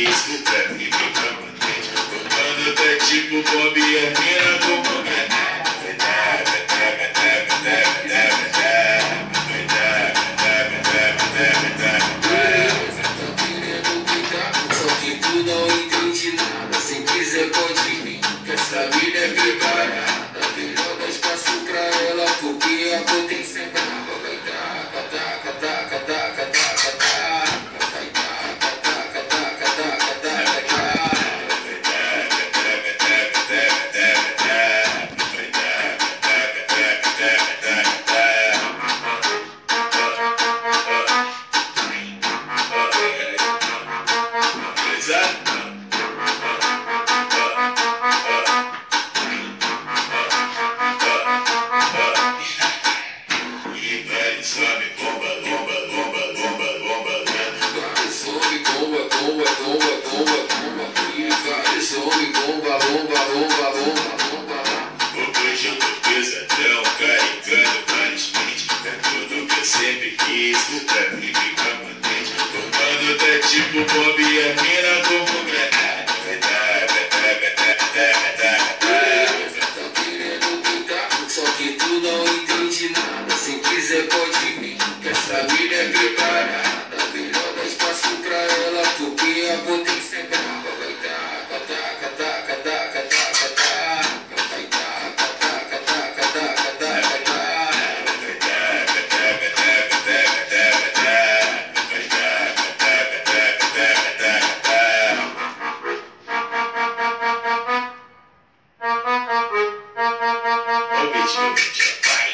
quis, pra mim ficar contente. Quando tá tipo Bob e a mina como só que tu não entende nada. Se quiser pode vir, que essa vida é preparada. Melhor dar espaço pra ela, porque a potência é brava. Vai taca, taca, taca, taca, taca, taca. Vai taca, taca, taca, taca, taca, taca. Vai taca, taca, taca, taca, taca. Vai taca, taca, taca, taca, taca. Sobe bomba, bomba, bomba, bomba, bomba, vai, sobe bomba, bomba, bomba, bomba, bomba, e vai, sobe bomba, bomba, bomba, bomba, bomba. Hoje eu tô pesadão, carregando vários pentes. É tudo que eu sempre quis, pra mim ficar contente. Quando tá tipo Bob e a mina como granada. Vai dar, vai dar, vai dar, vai dar, vai dar. Tá querendo pintar, só que tu não entende nada. Se quiser pode vir, que essa vida é preparada. Melhor dar espaço pra ela, porque a potência é brava. Vai taca, taca, taca, taca, taca, taca. Vai taca, taca, taca, taca, taca, taca. Vai taca, taca, taca, taca, taca, taca. Vai taca, taca, taca, taca, taca, taca. Ó o beat, meu beat, vai.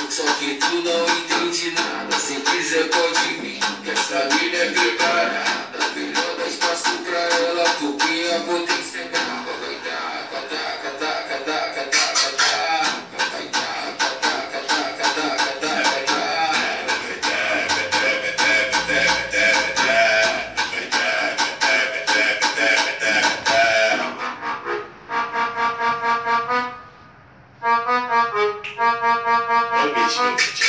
Só que tu não entende nada. Se quiser pode vir, que essa vida é preparada. Melhor dar espaço pra ela, porque a potência é brava. Vai taca, taca, taca, taca, taca, taca. Vai taca, taca, taca, taca, taca, taca. Vai taca, taca, taca, taca, taca, taca. Vai taca, taca, taca, taca, taca, taca. Ó o beat, meu beat.